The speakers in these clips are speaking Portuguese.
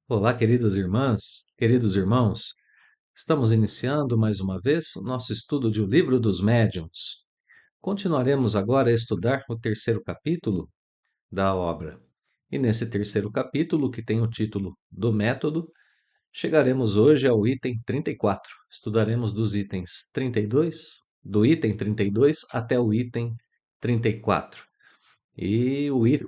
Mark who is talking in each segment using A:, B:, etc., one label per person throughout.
A: Olá, queridas irmãs, queridos irmãos. Estamos iniciando mais uma vez o nosso estudo de O Livro dos Médiuns. Continuaremos agora a estudar o terceiro capítulo da obra. E nesse terceiro capítulo, que tem o título do Método, chegaremos hoje ao item 34. Estudaremos dos itens 32, do item 32 até o item 34.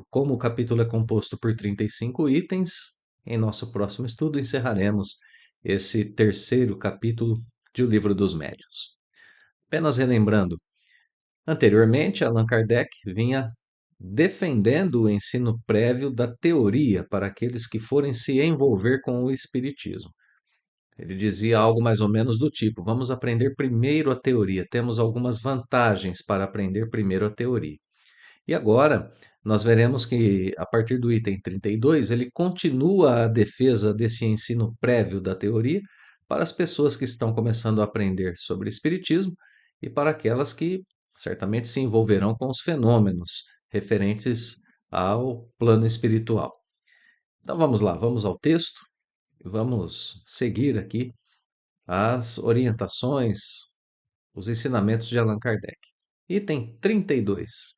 A: Como o capítulo é composto por 35 itens, em nosso próximo estudo encerraremos esse terceiro capítulo de O Livro dos Médiuns. Apenas relembrando, anteriormente Allan Kardec vinha defendendo o ensino prévio da teoria para aqueles que forem se envolver com o espiritismo. Ele dizia algo mais ou menos do tipo: vamos aprender primeiro a teoria, temos algumas vantagens para aprender primeiro a teoria. E agora nós veremos que, a partir do item 32, ele continua a defesa desse ensino prévio da teoria para as pessoas que estão começando a aprender sobre Espiritismo e para aquelas que certamente se envolverão com os fenômenos referentes ao plano espiritual. Então vamos lá, vamos ao texto e vamos seguir aqui as orientações, os ensinamentos de Allan Kardec. Item 32.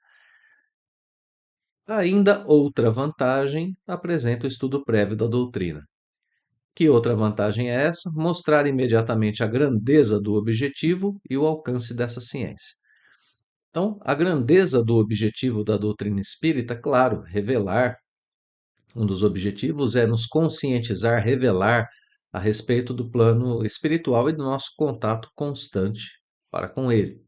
A: Ainda outra vantagem apresenta o estudo prévio da doutrina. Que outra vantagem é essa? Mostrar imediatamente a grandeza do objetivo e o alcance dessa ciência. Então, a grandeza do objetivo da doutrina espírita, claro, revelar. Um dos objetivos é nos conscientizar, revelar a respeito do plano espiritual e do nosso contato constante para com ele.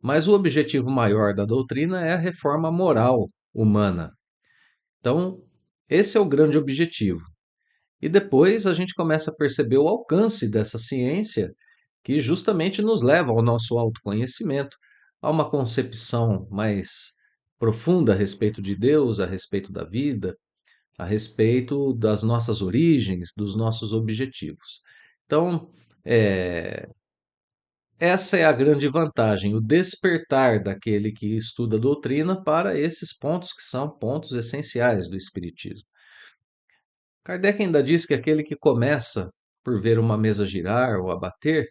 A: Mas o objetivo maior da doutrina é a reforma moral humana. Então, esse é o grande objetivo. E depois a gente começa a perceber o alcance dessa ciência que justamente nos leva ao nosso autoconhecimento, a uma concepção mais profunda a respeito de Deus, a respeito da vida, a respeito das nossas origens, dos nossos objetivos. Então, é, essa é a grande vantagem, o despertar daquele que estuda a doutrina para esses pontos que são pontos essenciais do Espiritismo. Kardec ainda diz que aquele que começa por ver uma mesa girar ou abater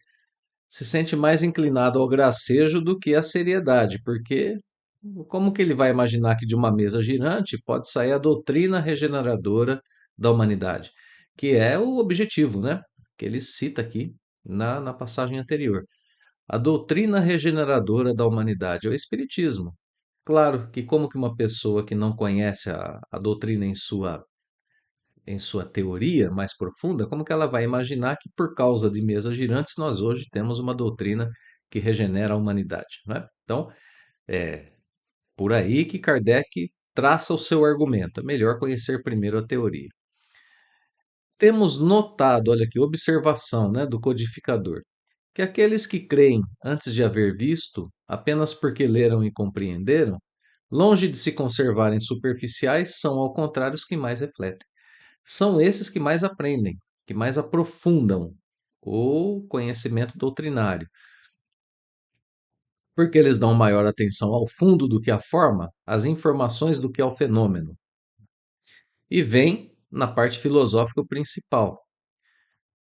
A: se sente mais inclinado ao gracejo do que à seriedade, porque como que ele vai imaginar que de uma mesa girante pode sair a doutrina regeneradora da humanidade, que é o objetivo, né? Que ele cita aqui na passagem anterior. A doutrina regeneradora da humanidade é o Espiritismo. Claro que como que uma pessoa que não conhece a doutrina em sua teoria mais profunda, como que ela vai imaginar que por causa de mesas girantes nós hoje temos uma doutrina que regenera a humanidade, né? Então, é por aí que Kardec traça o seu argumento. É melhor conhecer primeiro a teoria. Temos notado, olha aqui, observação, né, do codificador, que aqueles que creem antes de haver visto, apenas porque leram e compreenderam, longe de se conservarem superficiais, são ao contrário os que mais refletem. São esses que mais aprendem, que mais aprofundam o conhecimento doutrinário, porque eles dão maior atenção ao fundo do que à forma, às informações do que ao fenômeno. E vem na parte filosófica principal,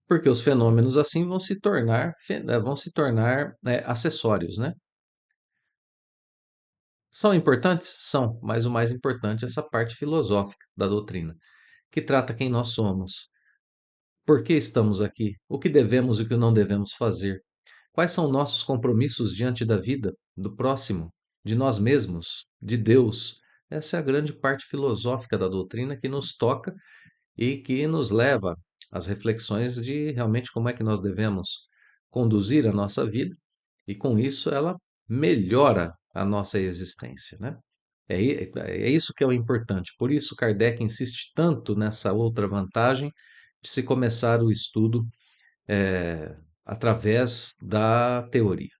A: porque os fenômenos assim vão se tornar acessórios, né? São importantes? São, mas o mais importante é essa parte filosófica da doutrina, que trata quem nós somos, por que estamos aqui, o que devemos e o que não devemos fazer. Quais são nossos compromissos diante da vida, do próximo, de nós mesmos, de Deus? Essa é a grande parte filosófica da doutrina que nos toca e que nos leva às reflexões de realmente como é que nós devemos conduzir a nossa vida e com isso ela melhora a nossa existência, né? É isso que é o importante. Por isso Kardec insiste tanto nessa outra vantagem de se começar o estudo através da teoria.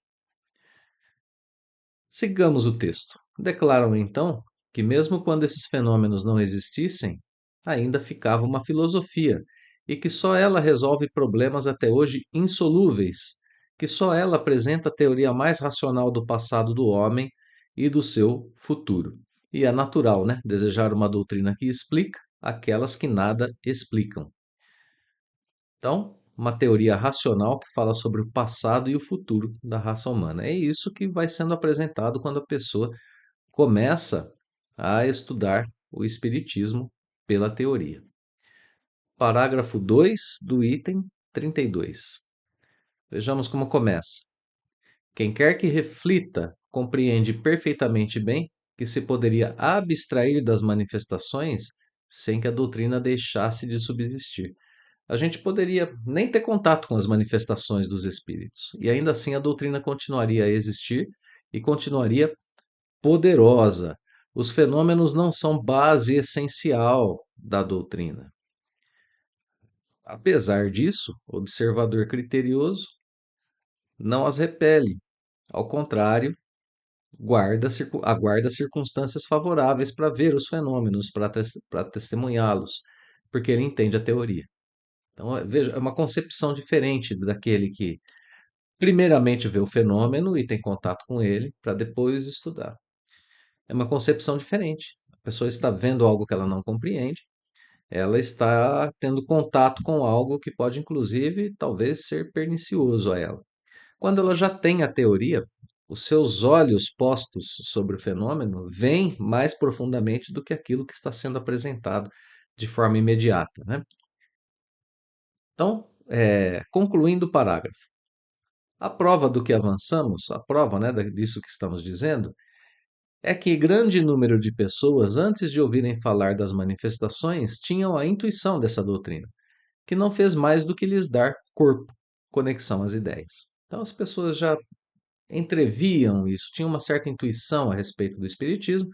A: Sigamos o texto. Declaram então que, mesmo quando esses fenômenos não existissem, ainda ficava uma filosofia e que só ela resolve problemas até hoje insolúveis, que só ela apresenta a teoria mais racional do passado do homem e do seu futuro. E é natural, né, desejar uma doutrina que explica aquelas que nada explicam. Então, uma teoria racional que fala sobre o passado e o futuro da raça humana. É isso que vai sendo apresentado quando a pessoa começa a estudar o espiritismo pela teoria. Parágrafo 2 do item 32. Vejamos como começa. Quem quer que reflita compreende perfeitamente bem que se poderia abstrair das manifestações sem que a doutrina deixasse de subsistir. A gente poderia nem ter contato com as manifestações dos espíritos, e ainda assim a doutrina continuaria a existir e continuaria poderosa. Os fenômenos não são base essencial da doutrina. Apesar disso, o observador criterioso não as repele. Ao contrário, aguarda circunstâncias favoráveis para ver os fenômenos, para testemunhá-los, porque ele entende a teoria. Então, veja, é uma concepção diferente daquele que primeiramente vê o fenômeno e tem contato com ele, para depois estudar. É uma concepção diferente. A pessoa está vendo algo que ela não compreende, ela está tendo contato com algo que pode, inclusive, talvez ser pernicioso a ela. Quando ela já tem a teoria, os seus olhos postos sobre o fenômeno veem mais profundamente do que aquilo que está sendo apresentado de forma imediata, né? Então, concluindo o parágrafo, a prova do que avançamos, a prova, né, disso que estamos dizendo, é que grande número de pessoas, antes de ouvirem falar das manifestações, tinham a intuição dessa doutrina, que não fez mais do que lhes dar corpo, conexão às ideias. Então, as pessoas já entreviam isso, tinham uma certa intuição a respeito do Espiritismo,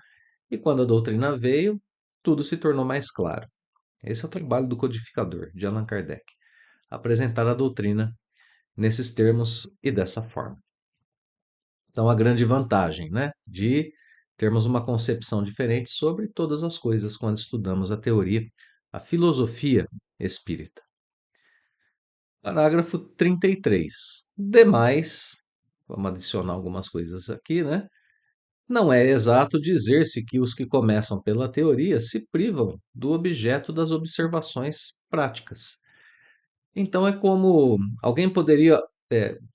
A: e quando a doutrina veio, tudo se tornou mais claro. Esse é o trabalho do codificador, de Allan Kardec, apresentar a doutrina nesses termos e dessa forma. Então, a grande vantagem, né, de termos uma concepção diferente sobre todas as coisas quando estudamos a teoria, a filosofia espírita. Parágrafo 33. Demais, vamos adicionar algumas coisas aqui, né? Não é exato dizer-se que os que começam pela teoria se privam do objeto das observações práticas. Então é como alguém poderia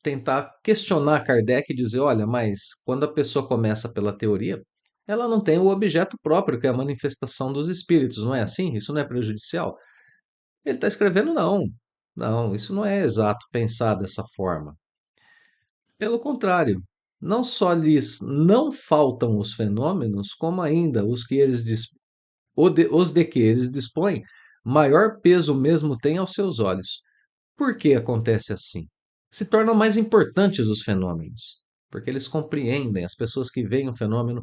A: tentar questionar Kardec e dizer: olha, mas quando a pessoa começa pela teoria, ela não tem o objeto próprio, que é a manifestação dos espíritos, não é assim? Isso não é prejudicial? Ele está escrevendo, não. Não, isso não é exato pensar dessa forma. Pelo contrário, não só lhes não faltam os fenômenos, como ainda os de que eles dispõem, maior peso mesmo têm aos seus olhos. Por que acontece assim? Se tornam mais importantes os fenômenos, porque eles compreendem, as pessoas que veem o fenômeno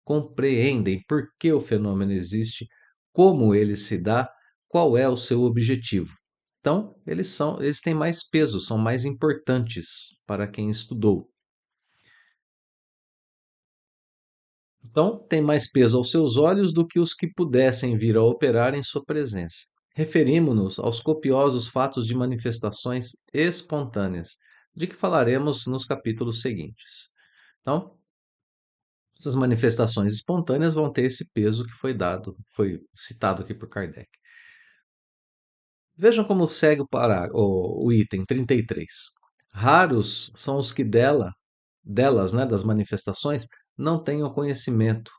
A: compreendem por que o fenômeno existe, como ele se dá, qual é o seu objetivo. Então, eles têm mais peso, são mais importantes para quem estudou. Então, tem mais peso aos seus olhos do que os que pudessem vir a operar em sua presença. Referimos-nos aos copiosos fatos de manifestações espontâneas, de que falaremos nos capítulos seguintes. Então, essas manifestações espontâneas vão ter esse peso que foi citado aqui por Kardec. Vejam como segue o item 33. Raros são os que delas, né, das manifestações, não tenham conhecimento,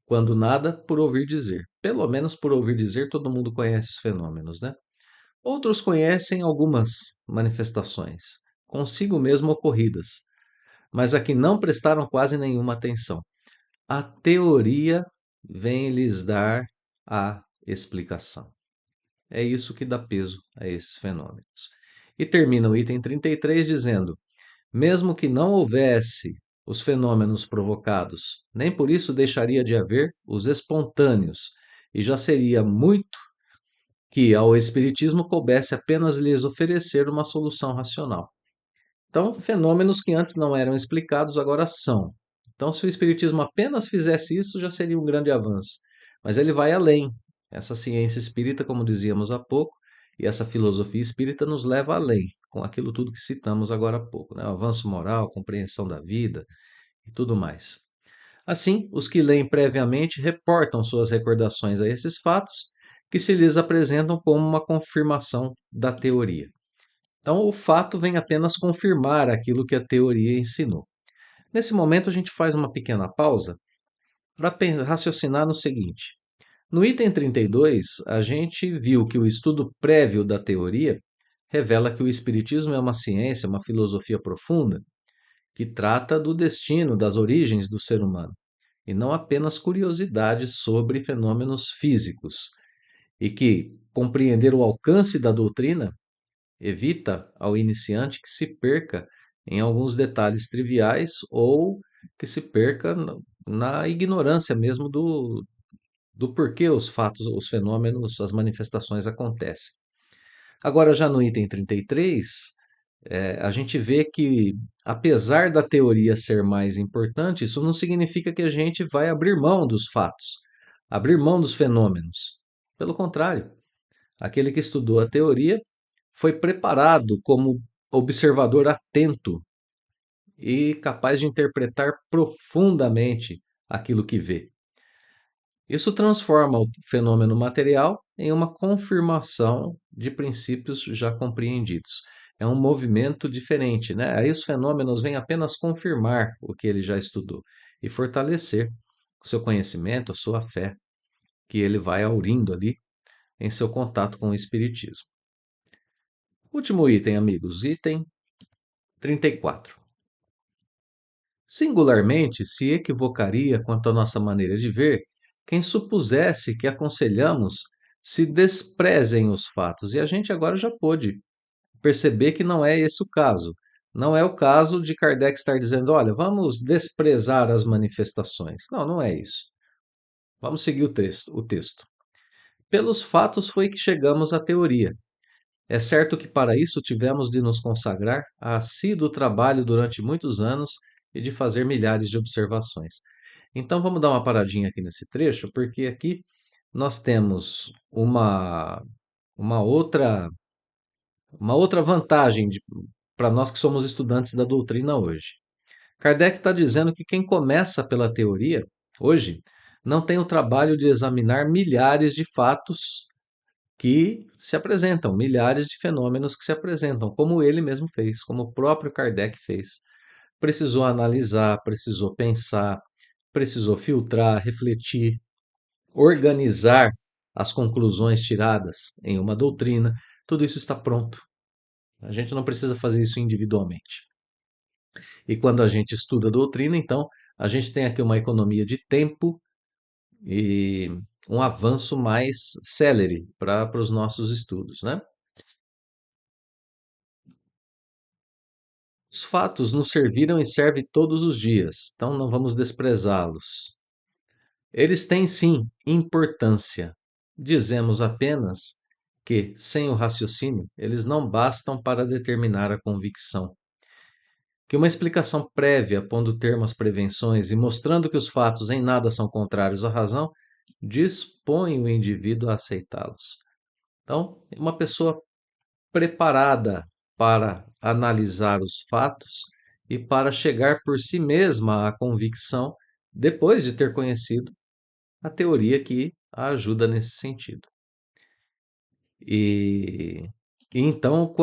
A: quando nada por ouvir dizer. Pelo menos por ouvir dizer, todo mundo conhece os fenômenos, né? Outros conhecem algumas manifestações, consigo mesmo ocorridas, mas a que não prestaram quase nenhuma atenção. A teoria vem lhes dar a explicação. É isso que dá peso a esses fenômenos. E termina o item 33 dizendo: mesmo que não houvesse os fenômenos provocados, nem por isso deixaria de haver os espontâneos, e já seria muito que ao Espiritismo coubesse apenas lhes oferecer uma solução racional. Então, fenômenos que antes não eram explicados agora são. Então, se o Espiritismo apenas fizesse isso, já seria um grande avanço. Mas ele vai além. Essa ciência espírita, como dizíamos há pouco, e essa filosofia espírita nos leva além, com aquilo tudo que citamos agora há pouco, né? O avanço moral, compreensão da vida e tudo mais. Assim, os que leem previamente reportam suas recordações a esses fatos que se lhes apresentam como uma confirmação da teoria. Então, o fato vem apenas confirmar aquilo que a teoria ensinou. Nesse momento, a gente faz uma pequena pausa para raciocinar no seguinte: no item 32, a gente viu que o estudo prévio da teoria revela que o Espiritismo é uma ciência, uma filosofia profunda, que trata do destino, das origens do ser humano, e não apenas curiosidades sobre fenômenos físicos, e que compreender o alcance da doutrina evita ao iniciante que se perca em alguns detalhes triviais ou que se perca na ignorância mesmo do porquê os fatos, os fenômenos, as manifestações acontecem. Agora, já no item 33, a gente vê que, apesar da teoria ser mais importante, isso não significa que a gente vai abrir mão dos fatos, abrir mão dos fenômenos. Pelo contrário, aquele que estudou a teoria foi preparado como observador atento e capaz de interpretar profundamente aquilo que vê. Isso transforma o fenômeno material em uma confirmação de princípios já compreendidos. É um movimento diferente, né? Aí os fenômenos vêm apenas confirmar o que ele já estudou e fortalecer o seu conhecimento, a sua fé, que ele vai aurindo ali em seu contato com o Espiritismo. Último item, amigos, item 34. Singularmente se equivocaria quanto à nossa maneira de ver quem supusesse que aconselhamos se desprezem os fatos. E a gente agora já pôde perceber que não é esse o caso. Não é o caso de Kardec estar dizendo, olha, vamos desprezar as manifestações. Não, não é isso. Vamos seguir o texto. Pelos fatos foi que chegamos à teoria. É certo que para isso tivemos de nos consagrar a assíduo trabalho durante muitos anos e de fazer milhares de observações. Então vamos dar uma paradinha aqui nesse trecho, porque aqui nós temos uma outra, uma outra vantagem para nós que somos estudantes da doutrina hoje. Kardec está dizendo que quem começa pela teoria, hoje, não tem o trabalho de examinar milhares de fatos que se apresentam, milhares de fenômenos que se apresentam, como ele mesmo fez, como o próprio Kardec fez. Precisou analisar, precisou pensar, precisou filtrar, refletir, organizar as conclusões tiradas em uma doutrina. Tudo isso está pronto. A gente não precisa fazer isso individualmente. E quando a gente estuda a doutrina, então, a gente tem aqui uma economia de tempo e um avanço mais célere para os nossos estudos, né? Os fatos nos serviram e servem todos os dias, então não vamos desprezá-los. Eles têm sim importância. Dizemos apenas que, sem o raciocínio, eles não bastam para determinar a convicção. Que uma explicação prévia, pondo termo às prevenções e mostrando que os fatos em nada são contrários à razão, dispõe o indivíduo a aceitá-los. Então, uma pessoa preparada para analisar os fatos e para chegar por si mesma à convicção, depois de ter conhecido a teoria que a ajuda nesse sentido. E, e então,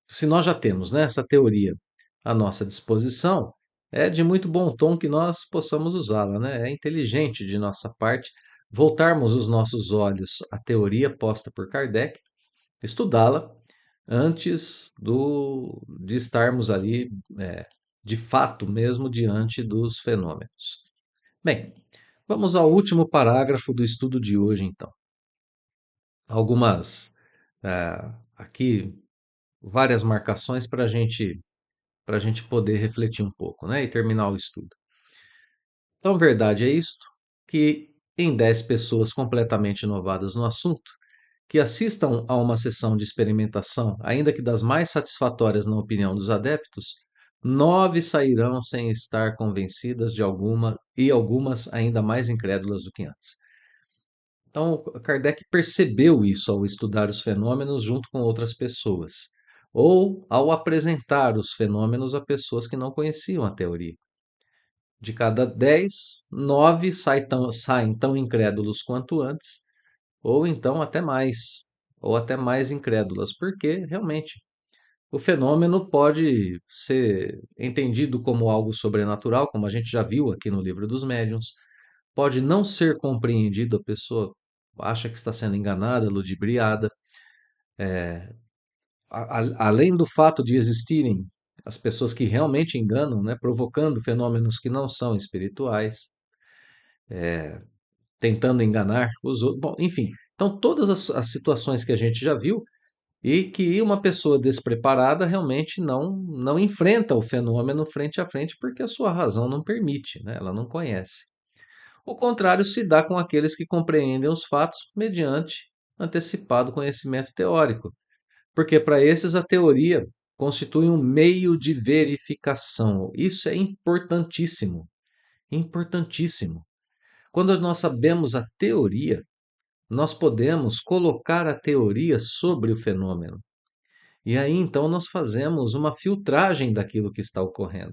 A: se nós já temos, né, essa teoria à nossa disposição, é de muito bom tom que nós possamos usá-la, né? É inteligente de nossa parte voltarmos os nossos olhos à teoria posta por Kardec, estudá-la antes de estarmos ali, de fato mesmo, diante dos fenômenos. Bem, vamos ao último parágrafo do estudo de hoje, então. Algumas, aqui, várias marcações para a gente poder refletir um pouco, né, e terminar o estudo. Então, verdade é isto, que em 10 pessoas completamente inovadas no assunto, que assistam a uma sessão de experimentação, ainda que das mais satisfatórias na opinião dos adeptos, 9 sairão sem estar convencidas de alguma e algumas ainda mais incrédulas do que antes. Então, Kardec percebeu isso ao estudar os fenômenos junto com outras pessoas, ou ao apresentar os fenômenos a pessoas que não conheciam a teoria. De cada 10, 9 saem tão incrédulos quanto antes, ou então até mais, ou até mais incrédulas, porque realmente o fenômeno pode ser entendido como algo sobrenatural, como a gente já viu aqui no Livro dos Médiuns, pode não ser compreendido, a pessoa acha que está sendo enganada, ludibriada. Além do fato de existirem as pessoas que realmente enganam, né, provocando fenômenos que não são espirituais, tentando enganar os outros. Bom, enfim, então todas as situações que a gente já viu e que uma pessoa despreparada realmente não enfrenta o fenômeno frente a frente porque a sua razão não permite, né? Ela não conhece. O contrário se dá com aqueles que compreendem os fatos mediante antecipado conhecimento teórico, porque para esses a teoria constitui um meio de verificação. Isso é importantíssimo, importantíssimo. Quando nós sabemos a teoria, nós podemos colocar a teoria sobre o fenômeno. E aí então nós fazemos uma filtragem daquilo que está ocorrendo.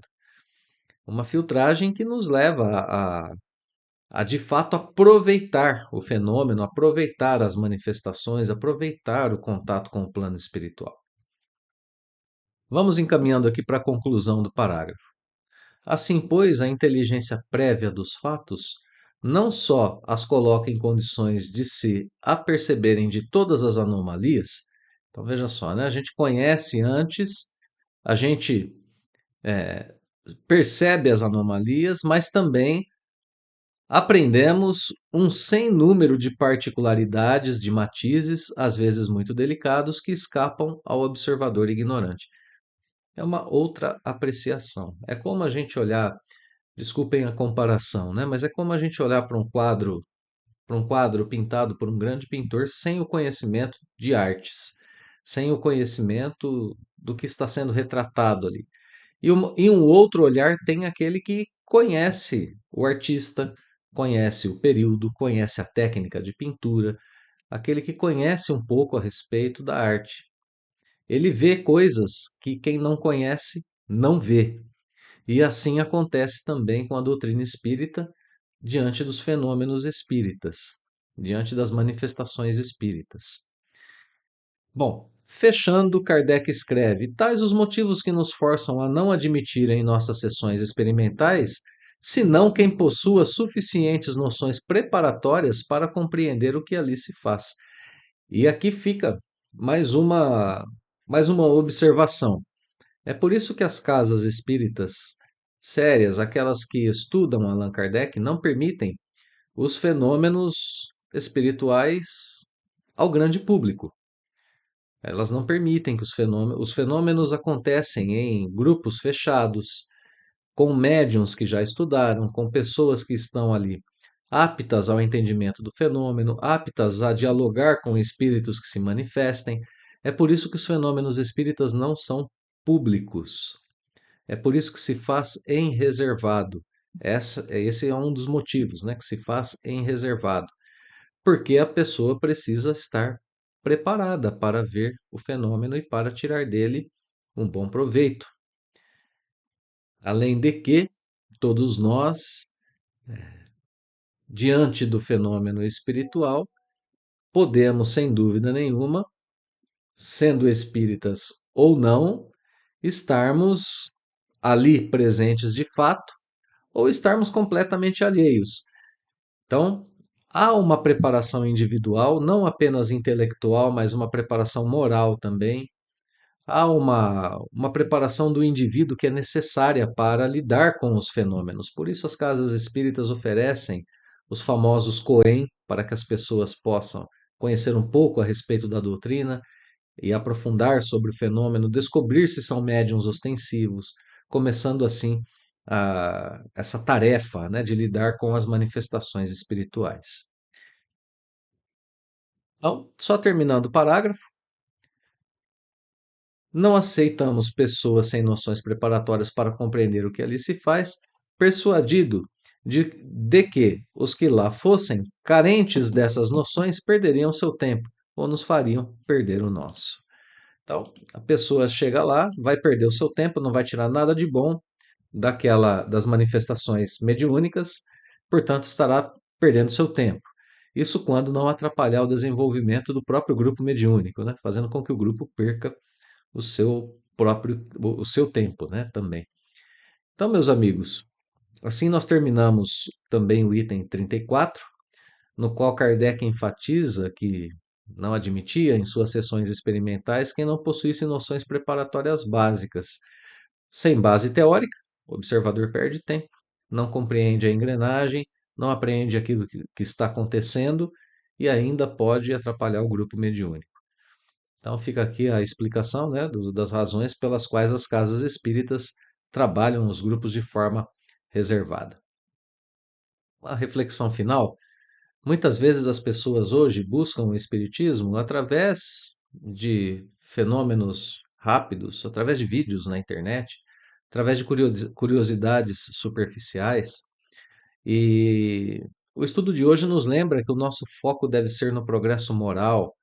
A: Uma filtragem que nos leva a de fato aproveitar o fenômeno, aproveitar as manifestações, aproveitar o contato com o plano espiritual. Vamos encaminhando aqui para a conclusão do parágrafo. Assim, pois, a inteligência prévia dos fatos não só as coloca em condições de se aperceberem de todas as anomalias, então veja só, né? A gente conhece antes, a gente percebe as anomalias, mas também aprendemos um sem número de particularidades, de matizes, às vezes muito delicados, que escapam ao observador ignorante. É uma outra apreciação. É como a gente olhar, desculpem a comparação, né? Mas é como a gente olhar para um quadro pintado por um grande pintor sem o conhecimento de artes, sem o conhecimento do que está sendo retratado ali. E um outro olhar tem aquele que conhece o artista, conhece o período, conhece a técnica de pintura, aquele que conhece um pouco a respeito da arte. Ele vê coisas que quem não conhece não vê. E assim acontece também com a doutrina espírita diante dos fenômenos espíritas, diante das manifestações espíritas. Bom, fechando, Kardec escreve: tais os motivos que nos forçam a não admitir em nossas sessões experimentais, senão quem possua suficientes noções preparatórias para compreender o que ali se faz. E aqui fica mais uma, mais uma observação. É por isso que as casas espíritas sérias, aquelas que estudam Allan Kardec, não permitem os fenômenos espirituais ao grande público. Elas não permitem que os fenômenos acontecem em grupos fechados, com médiums que já estudaram, com pessoas que estão ali aptas ao entendimento do fenômeno, aptas a dialogar com espíritos que se manifestem. É por isso que os fenômenos espíritas não são públicos. É por isso que se faz em reservado. Esse é um dos motivos, né, que se faz em reservado, porque a pessoa precisa estar preparada para ver o fenômeno e para tirar dele um bom proveito. Além de que todos nós, diante do fenômeno espiritual, podemos, sem dúvida nenhuma, sendo espíritas ou não, estarmos ali presentes de fato ou estarmos completamente alheios. Então, há uma preparação individual, não apenas intelectual, mas uma preparação moral também. Há uma preparação do indivíduo que é necessária para lidar com os fenômenos. Por isso, as casas espíritas oferecem os famosos Coen, para que as pessoas possam conhecer um pouco a respeito da doutrina e aprofundar sobre o fenômeno, descobrir se são médiuns ostensivos, começando assim essa tarefa, né, de lidar com as manifestações espirituais. Então, só terminando o parágrafo, não aceitamos pessoas sem noções preparatórias para compreender o que ali se faz, persuadido de que os que lá fossem carentes dessas noções perderiam seu tempo ou nos fariam perder o nosso. Então, a pessoa chega lá, vai perder o seu tempo, não vai tirar nada de bom das manifestações mediúnicas, portanto, estará perdendo seu tempo. Isso quando não atrapalhar o desenvolvimento do próprio grupo mediúnico, né? Fazendo com que o grupo perca o seu tempo, né? Também. Então, meus amigos, assim nós terminamos também o item 34, no qual Kardec enfatiza que não admitia em suas sessões experimentais quem não possuísse noções preparatórias básicas. Sem base teórica, o observador perde tempo, não compreende a engrenagem, não apreende aquilo que está acontecendo e ainda pode atrapalhar o grupo mediúnico. Então fica aqui a explicação, né, das razões pelas quais as casas espíritas trabalham os grupos de forma reservada. A reflexão final: muitas vezes as pessoas hoje buscam o espiritismo através de fenômenos rápidos, através de vídeos na internet, através de curiosidades superficiais. E o estudo de hoje nos lembra que o nosso foco deve ser no progresso moral,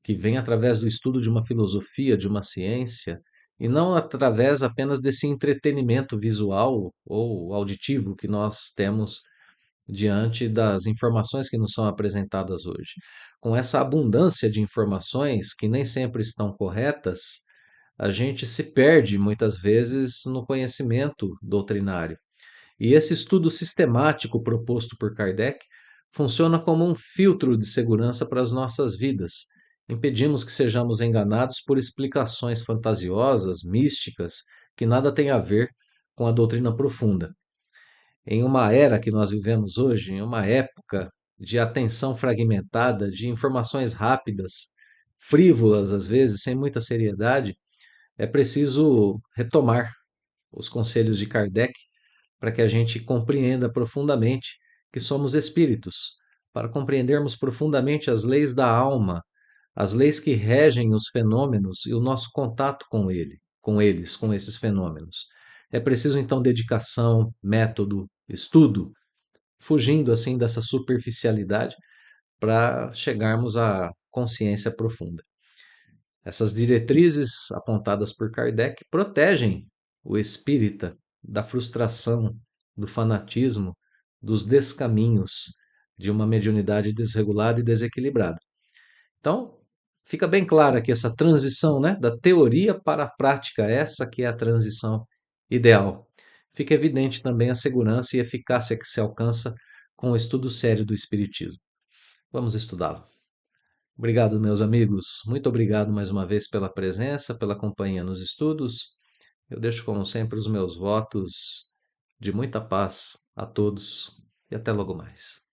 A: que vem através do estudo de uma filosofia, de uma ciência, e não através apenas desse entretenimento visual ou auditivo que nós temos diante das informações que nos são apresentadas hoje. Com essa abundância de informações que nem sempre estão corretas, a gente se perde muitas vezes no conhecimento doutrinário. E esse estudo sistemático proposto por Kardec funciona como um filtro de segurança para as nossas vidas. Impedimos que sejamos enganados por explicações fantasiosas, místicas, que nada têm a ver com a doutrina profunda. Em uma era que nós vivemos hoje, em uma época de atenção fragmentada, de informações rápidas, frívolas às vezes, sem muita seriedade, é preciso retomar os conselhos de Kardec para que a gente compreenda profundamente que somos espíritos, para compreendermos profundamente as leis da alma, as leis que regem os fenômenos e o nosso contato com eles, com esses fenômenos. É preciso então dedicação, método, estudo, fugindo assim dessa superficialidade para chegarmos à consciência profunda. Essas diretrizes apontadas por Kardec protegem o espírita da frustração, do fanatismo, dos descaminhos de uma mediunidade desregulada e desequilibrada. Então, fica bem clara que essa transição, né, da teoria para a prática, essa que é a transição ideal. Fica evidente também a segurança e eficácia que se alcança com o estudo sério do Espiritismo. Vamos estudá-lo. Obrigado, meus amigos. Muito obrigado mais uma vez pela presença, pela companhia nos estudos. Eu deixo, como sempre, os meus votos de muita paz a todos e até logo mais.